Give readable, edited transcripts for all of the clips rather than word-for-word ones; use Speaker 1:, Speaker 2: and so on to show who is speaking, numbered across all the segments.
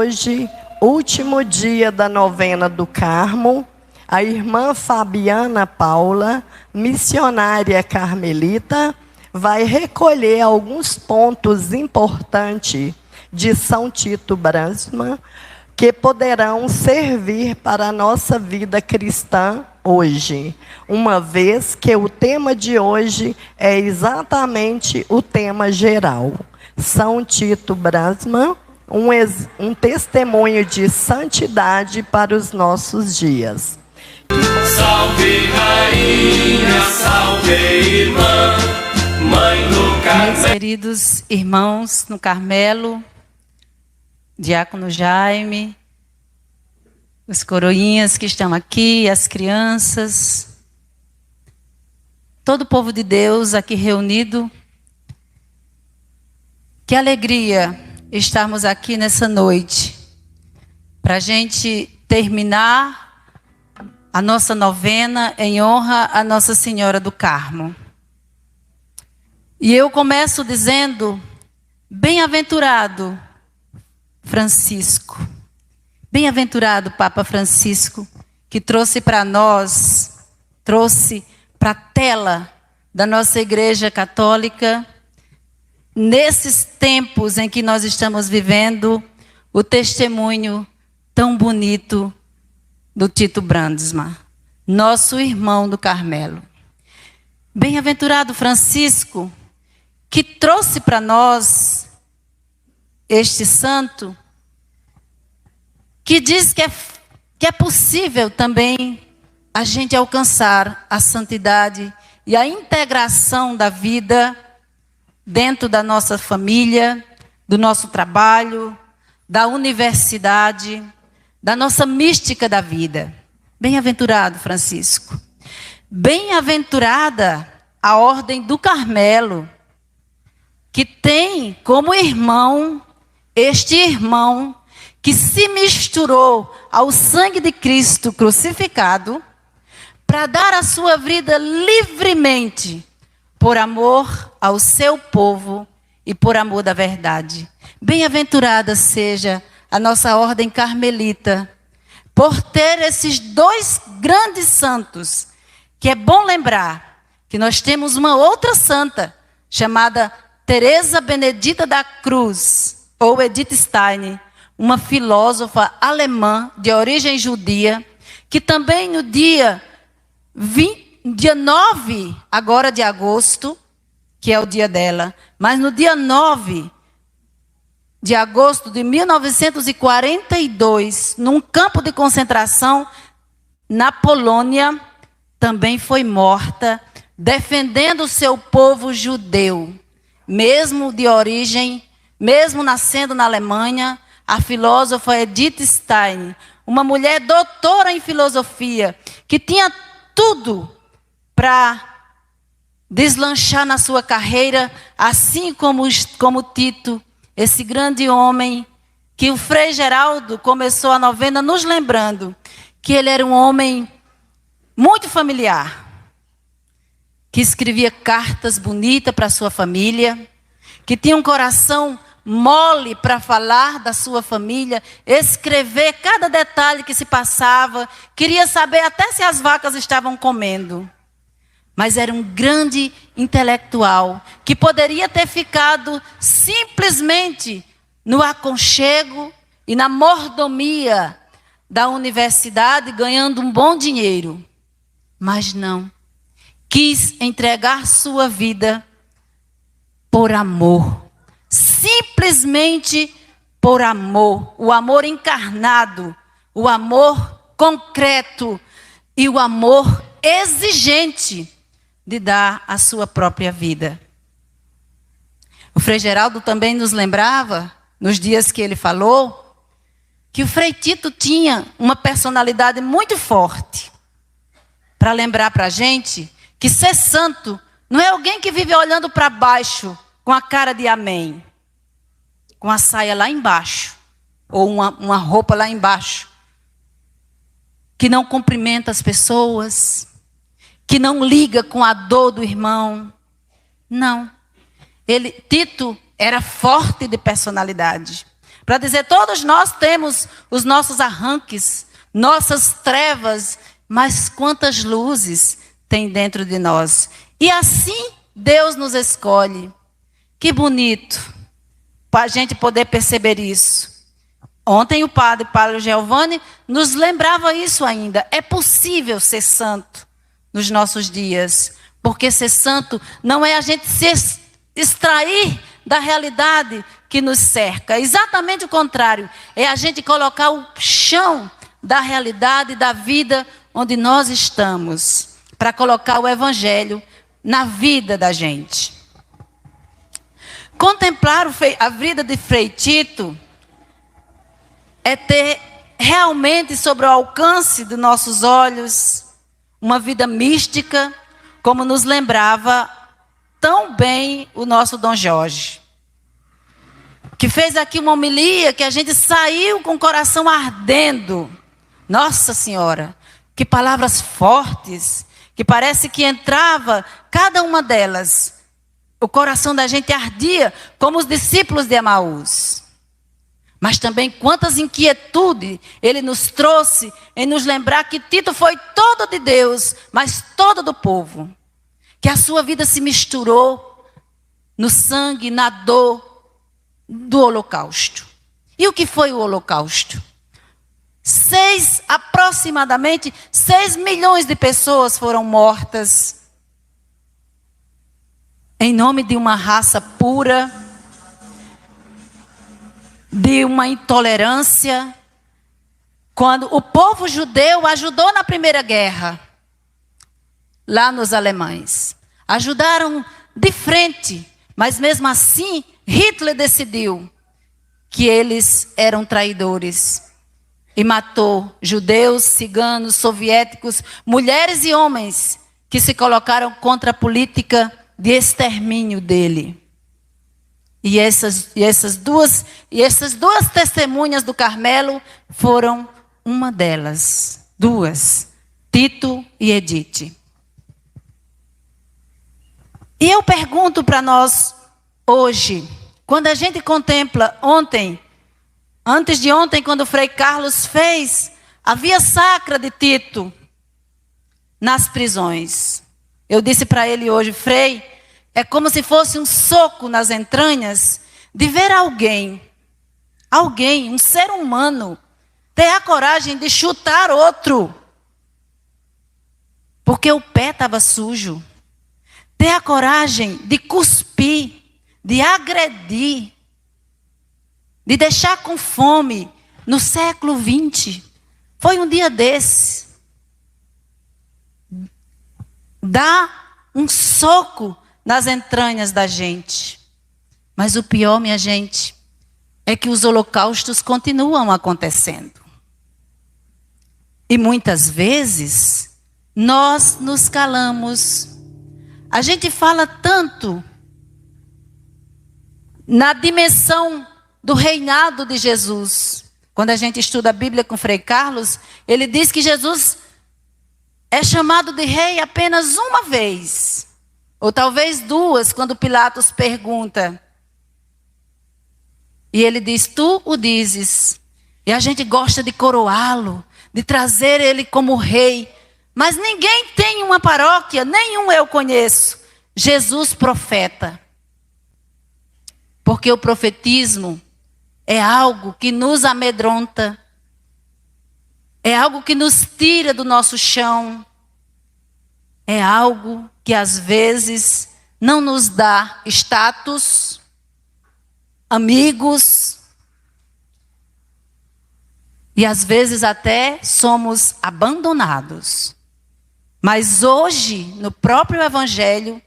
Speaker 1: hoje, último dia da novena do Carmo, a irmã Fabiana Paula, missionária carmelita, vai recolher alguns pontos importantes de São Tito Brasma que poderão servir para a nossa vida cristã hoje, uma vez que o tema de hoje é exatamente o tema geral. São Tito Brasma, um testemunho de santidade para os nossos dias.
Speaker 2: Salve rainha, salve irmã, mãe do Carmelo.
Speaker 3: Meus queridos irmãos no Carmelo, Diácono Jaime, os coroinhas que estão aqui, as crianças, todo o povo de Deus aqui reunido. Que alegria estarmos aqui nessa noite, para a gente terminar a nossa novena em honra a Nossa Senhora do Carmo. E eu começo dizendo, bem-aventurado Francisco, bem-aventurado Papa Francisco, que trouxe para nós, trouxe para a tela da nossa Igreja Católica, nesses tempos em que nós estamos vivendo, o testemunho tão bonito do Tito Brasma, nosso irmão do Carmelo. Bem-aventurado Francisco, que trouxe para nós este santo, que diz que é possível também a gente alcançar a santidade e a integração da vida dentro da nossa família, do nosso trabalho, da universidade, da nossa mística da vida. Bem-aventurado Francisco. Bem-aventurada a Ordem do Carmelo, que tem como irmão este irmão que se misturou ao sangue de Cristo crucificado para dar a sua vida livremente por amor ao seu povo e por amor da verdade. Bem-aventurada seja a nossa ordem carmelita por ter esses dois grandes santos, que é bom lembrar que nós temos uma outra santa chamada Teresa Benedita da Cruz, ou Edith Stein, uma filósofa alemã de origem judia, que também no dia 9 agora de agosto, que é o dia dela, mas no dia 9 de agosto de 1942, num campo de concentração na Polônia, também foi morta, defendendo o seu povo judeu. Mesmo de origem, mesmo nascendo na Alemanha, a filósofa Edith Stein, uma mulher doutora em filosofia, que tinha tudo para deslanchar na sua carreira, assim como Tito, esse grande homem, que o Frei Geraldo começou a novena nos lembrando que ele era um homem muito familiar, que escrevia cartas bonitas para a sua família, que tinha um coração mole para falar da sua família, escrever cada detalhe que se passava, queria saber até se as vacas estavam comendo. Mas era um grande intelectual, que poderia ter ficado simplesmente no aconchego e na mordomia da universidade, ganhando um bom dinheiro. Mas não. Quis entregar sua vida por amor. Simplesmente por amor. O amor encarnado, o amor concreto e o amor exigente de dar a sua própria vida. O Frei Geraldo também nos lembrava, nos dias que ele falou, que o Frei Tito tinha uma personalidade muito forte, para lembrar para a gente que ser santo não é alguém que vive olhando para baixo com a cara de amém, com a saia lá embaixo, ou uma roupa lá embaixo, que não cumprimenta as pessoas, que não liga com a dor do irmão. Não. Tito era forte de personalidade. para dizer: todos nós temos os nossos arranques, nossas trevas, mas quantas luzes tem dentro de nós. E assim Deus nos escolhe. Que bonito para a gente poder perceber isso. Ontem o padre Paulo Giovanni nos lembrava isso ainda. É possível ser santo nos nossos dias. Porque ser santo não é a gente se extrair da realidade que nos cerca. Exatamente o contrário. É a gente colocar o chão da realidade, da vida onde nós estamos. Para colocar o evangelho na vida da gente. Contemplar a vida de Frei Tito é ter realmente sobre o alcance dos nossos olhos uma vida mística, como nos lembrava tão bem o nosso Dom Jorge, que fez aqui uma homilia que a gente saiu com o coração ardendo. Nossa Senhora, que palavras fortes, que parece que entrava cada uma delas. O coração da gente ardia como os discípulos de Emaús. Mas também quantas inquietudes ele nos trouxe em nos lembrar que Tito foi todo de Deus, mas todo do povo. Que a sua vida se misturou no sangue, na dor do holocausto. E o que foi o holocausto? Aproximadamente 6 milhões de pessoas foram mortas em nome de uma raça pura, de uma intolerância, quando o povo judeu ajudou na Primeira Guerra, lá nos alemães. Ajudaram de frente, mas mesmo assim, Hitler decidiu que eles eram traidores. E matou judeus, ciganos, soviéticos, mulheres e homens que se colocaram contra a política de extermínio dele. E essas duas testemunhas do Carmelo foram uma delas. Duas. Tito e Edith. E eu pergunto para nós hoje, quando a gente contempla antes de ontem, quando o Frei Carlos fez a via sacra de Tito nas prisões. Eu disse para ele hoje: Frei, é como se fosse um soco nas entranhas de ver alguém, um ser humano, ter a coragem de chutar outro, porque o pé estava sujo. Ter a coragem de cuspir, de agredir, de deixar com fome no século 20. Foi um dia desse. Dá um soco nas entranhas da gente. Mas o pior, minha gente, é que os holocaustos continuam acontecendo. E muitas vezes nós nos calamos. A gente fala tanto na dimensão do reinado de Jesus. Quando a gente estuda a Bíblia com Frei Carlos, ele diz que Jesus é chamado de rei apenas uma vez. Ou talvez 2, quando Pilatos pergunta. E ele diz: tu o dizes. E a gente gosta de coroá-lo, de trazer ele como rei. Mas ninguém tem uma paróquia, nenhum eu conheço. Jesus profeta. Porque o profetismo é algo que nos amedronta. É algo que nos tira do nosso chão. É algo que às vezes não nos dá status, amigos. E às vezes até somos abandonados. Mas hoje, no próprio Evangelho,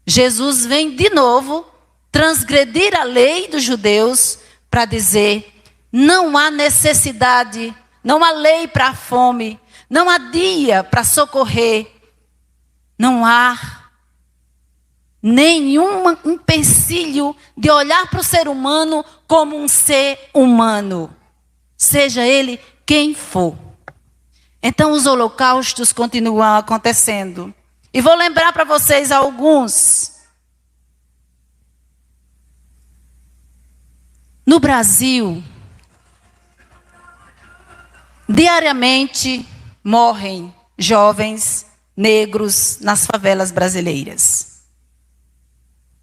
Speaker 3: Jesus vem de novo transgredir a lei dos judeus para dizer: não há necessidade, não há lei para a fome, não há dia para socorrer, não há nenhum empecilho de olhar para o ser humano como um ser humano, seja ele quem for. Então os holocaustos continuam acontecendo. E vou lembrar para vocês alguns. No Brasil, Diariamente morrem jovens negros nas favelas brasileiras.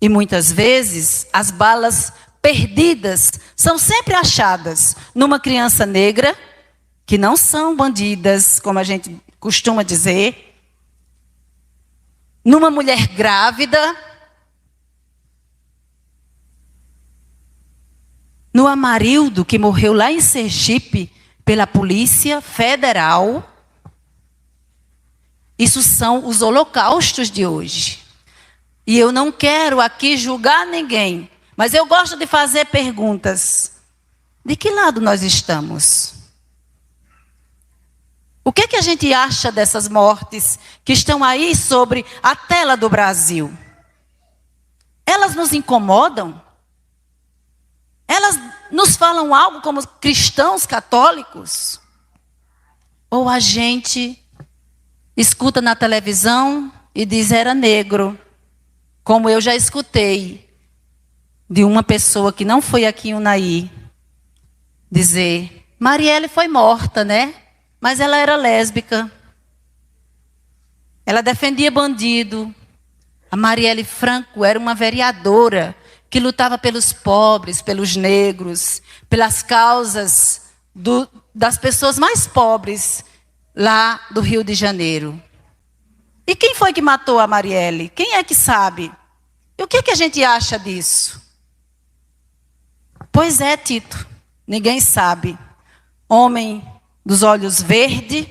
Speaker 3: E muitas vezes as balas perdidas são sempre achadas numa criança negra, que não são bandidas, como a gente costuma dizer, numa mulher grávida, no Amarildo, que morreu lá em Sergipe pela Polícia Federal. Isso são os holocaustos de hoje. E eu não quero aqui julgar ninguém, mas eu gosto de fazer perguntas. De que lado nós estamos? O que a gente acha dessas mortes que estão aí sobre a tela do Brasil? Elas nos incomodam? Elas nos falam algo como cristãos católicos? Ou a gente escuta na televisão e diz era negro, como eu já escutei de uma pessoa que não foi aqui em Unai, dizer, Marielle foi morta, né? Mas ela era lésbica. Ela defendia bandido. A Marielle Franco era uma vereadora que lutava pelos pobres, pelos negros, pelas causas das pessoas mais pobres lá do Rio de Janeiro. E quem foi que matou a Marielle? Quem é que sabe? E o que a gente acha disso? Pois é, Tito, ninguém sabe. Homem dos olhos verdes,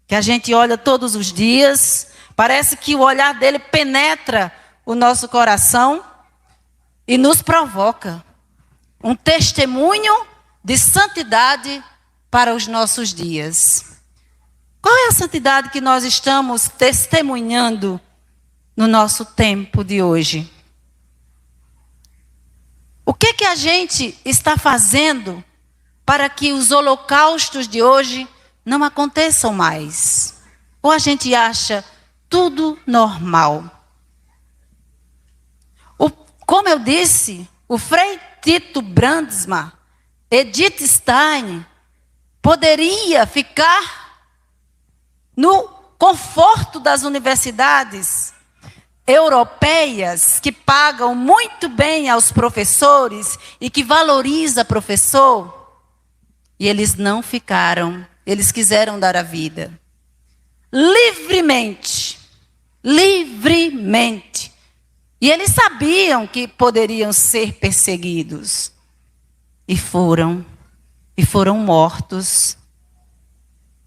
Speaker 3: que a gente olha todos os dias, parece que o olhar dele penetra o nosso coração e nos provoca um testemunho de santidade para os nossos dias. Qual é a santidade que nós estamos testemunhando no nosso tempo de hoje? O que a gente está fazendo para que os holocaustos de hoje não aconteçam mais? Ou a gente acha tudo normal? Como eu disse, o Frei Tito Brandsma, Edith Stein, poderia ficar no conforto das universidades europeias, que pagam muito bem aos professores e que valoriza professor, e eles não ficaram, eles quiseram dar a vida. Livremente. Livremente. E eles sabiam que poderiam ser perseguidos. E foram mortos.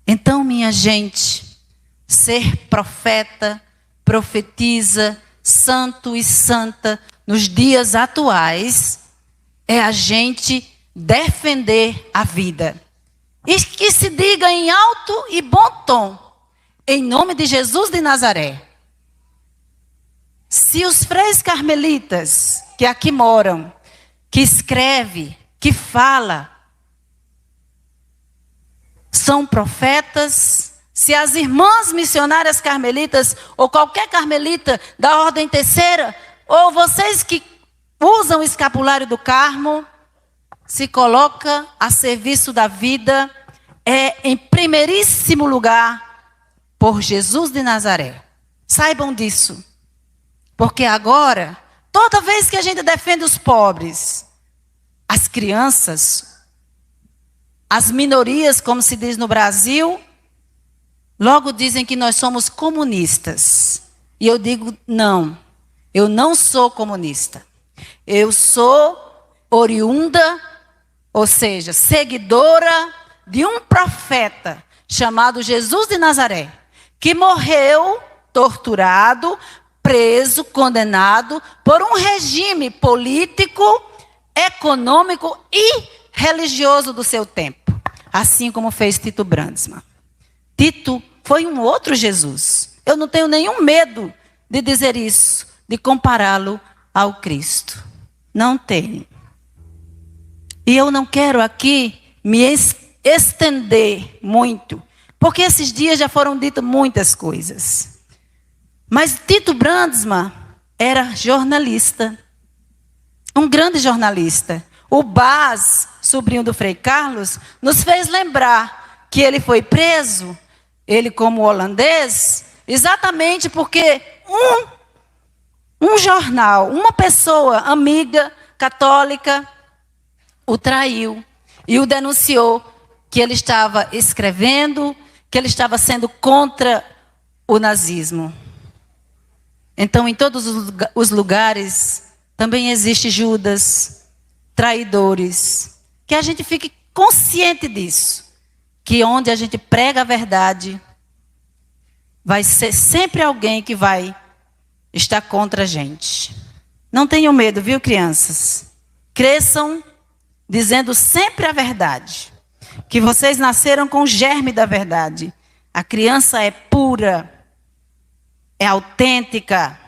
Speaker 3: Então, minha gente, ser profeta, profetiza, santo e santa nos dias atuais é a gente defender a vida. E que se diga em alto e bom tom, em nome de Jesus de Nazaré. Se os freis carmelitas que aqui moram, que escreve, que fala, são profetas, se as irmãs missionárias carmelitas, ou qualquer carmelita da ordem terceira, ou vocês que usam o escapulário do Carmo, se coloca a serviço da vida, é em primeiríssimo lugar por Jesus de Nazaré. Saibam disso. Porque agora, toda vez que a gente defende os pobres, as crianças, as minorias, como se diz no Brasil, logo dizem que nós somos comunistas. E eu digo, não, eu não sou comunista. Eu sou oriunda, ou seja, seguidora de um profeta chamado Jesus de Nazaré, que morreu torturado, preso, condenado por um regime político, econômico e religioso do seu tempo. Assim como fez Tito Brandsma. Tito foi um outro Jesus. Eu não tenho nenhum medo de dizer isso, de compará-lo ao Cristo. Não tenho. E eu não quero aqui me estender muito, porque esses dias já foram ditas muitas coisas. Mas Tito Brandsma era jornalista. Um grande jornalista. O Baz, sobrinho do Frei Carlos, nos fez lembrar que ele foi preso, ele como holandês, exatamente porque um jornal, uma pessoa amiga católica, o traiu e o denunciou que ele estava escrevendo, que ele estava sendo contra o nazismo. Então, em todos os lugares, também existe Judas, traidores. Que a gente fique consciente disso. Que onde a gente prega a verdade, vai ser sempre alguém que vai estar contra a gente. Não tenham medo, viu, crianças? Cresçam dizendo sempre a verdade. Que vocês nasceram com o germe da verdade. A criança é pura, é autêntica.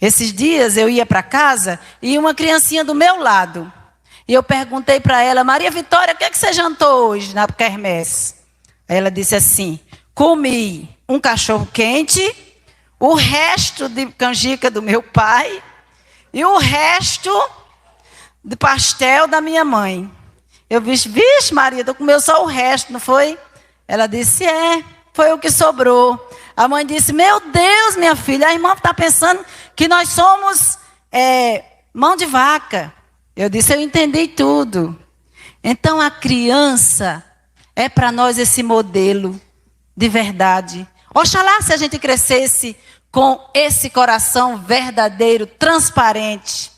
Speaker 3: Esses dias eu ia para casa e uma criancinha do meu lado. E eu perguntei para ela: Maria Vitória, o que é que você jantou hoje na quermesse? Aí ela disse assim: comi um cachorro quente, o resto de canjica do meu pai e o resto de pastel da minha mãe. Eu disse: vixe Maria, tu comeu só o resto, não foi? Ela disse: foi o que sobrou. A mãe disse: meu Deus, minha filha, a irmã está pensando que nós somos mão de vaca. Eu disse: eu entendi tudo. Então a criança é para nós esse modelo de verdade. Oxalá se a gente crescesse com esse coração verdadeiro, transparente,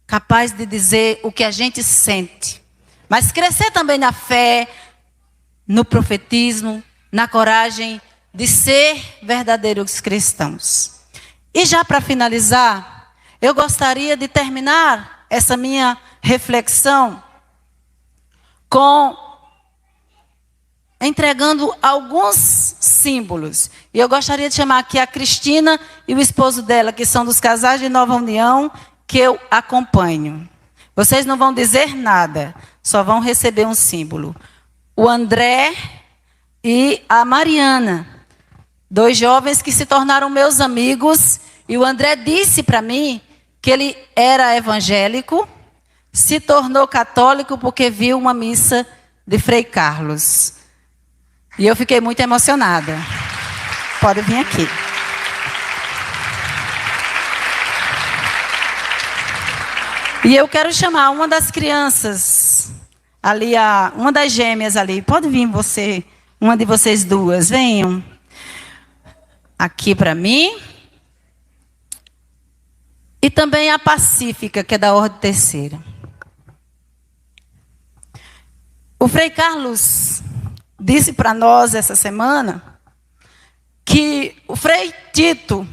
Speaker 3: capaz de dizer o que a gente sente. Mas crescer também na fé, no profetismo, na coragem de ser verdadeiros cristãos. E já para finalizar, eu gostaria de terminar essa minha reflexão entregando alguns símbolos. E eu gostaria de chamar aqui a Cristina e o esposo dela, que são dos casais de Nova União, que eu acompanho. Vocês não vão dizer nada, só vão receber um símbolo. O André e a Mariana, 2 jovens que se tornaram meus amigos. E o André disse para mim que ele era evangélico, se tornou católico porque viu uma missa de Frei Carlos. E eu fiquei muito emocionada. Pode vir aqui. E eu quero chamar uma das crianças, ali, uma das gêmeas ali. Pode vir você, uma de vocês duas, venham aqui para mim. E também a Pacífica, que é da Ordem Terceira. O Frei Carlos disse para nós essa semana que o Frei Tito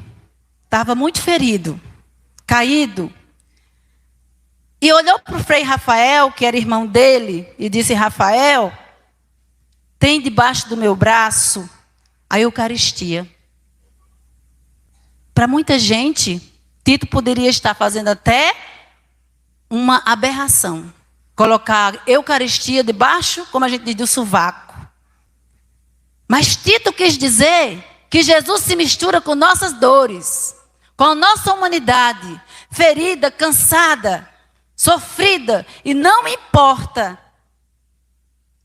Speaker 3: estava muito ferido, caído. E olhou para o Frei Rafael, que era irmão dele, e disse: Rafael, tem debaixo do meu braço a Eucaristia. Para muita gente, Tito poderia estar fazendo até uma aberração. Colocar a Eucaristia debaixo, como a gente diz, do sovaco. Mas Tito quis dizer que Jesus se mistura com nossas dores, com a nossa humanidade, ferida, cansada, sofrida. E não importa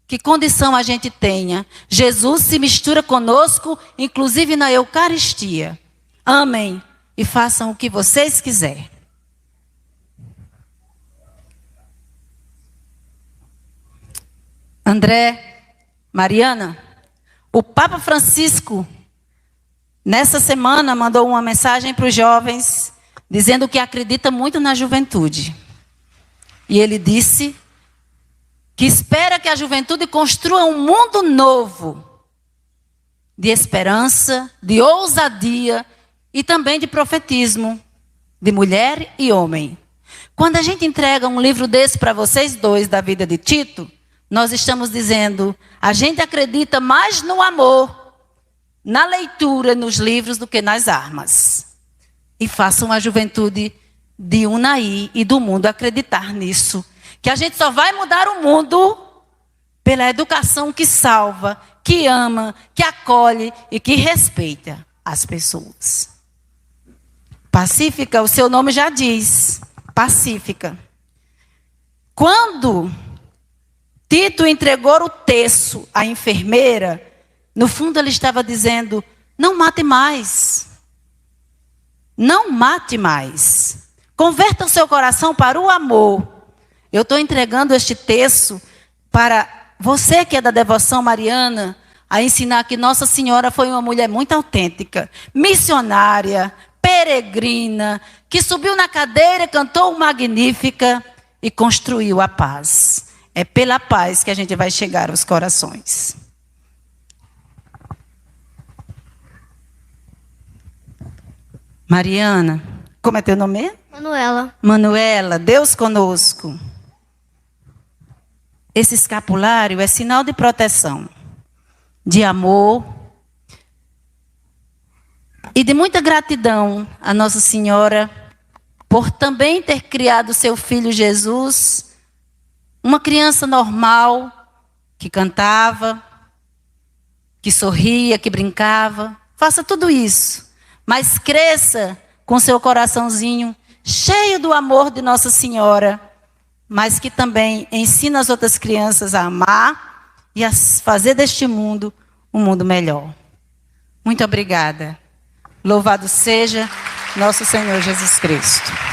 Speaker 3: que condição a gente tenha, Jesus se mistura conosco, inclusive na Eucaristia. Amem e façam o que vocês quiserem. André, Mariana, o Papa Francisco, nessa semana, mandou uma mensagem para os jovens, dizendo que acredita muito na juventude. E ele disse que espera que a juventude construa um mundo novo, de esperança, de ousadia e também de profetismo, de mulher e homem. Quando a gente entrega um livro desse para vocês dois, da vida de Tito, nós estamos dizendo: a gente acredita mais no amor, na leitura, nos livros, do que nas armas. E façam a juventude de Unai e do mundo acreditar nisso. Que a gente só vai mudar o mundo pela educação que salva, que ama, que acolhe e que respeita as pessoas. Pacífica, o seu nome já diz, Pacífica. Quando Tito entregou o terço à enfermeira. No fundo ele estava dizendo: não mate mais. Não mate mais. Converta o seu coração para o amor. Eu estou entregando este terço para você que é da devoção mariana, a ensinar que Nossa Senhora foi uma mulher muito autêntica, missionária, peregrina, que subiu na cadeira, cantou o Magnífica e construiu a paz. É pela paz que a gente vai chegar aos corações. Mariana, como é teu nome?
Speaker 4: Manuela.
Speaker 3: Manuela, Deus conosco. Esse escapulário é sinal de proteção, de amor e de muita gratidão a Nossa Senhora por também ter criado seu filho Jesus, uma criança normal, que cantava, que sorria, que brincava. Faça tudo isso, mas cresça com seu coraçãozinho cheio do amor de Nossa Senhora, mas que também ensina as outras crianças a amar e a fazer deste mundo um mundo melhor. Muito obrigada. Louvado seja nosso Senhor Jesus Cristo.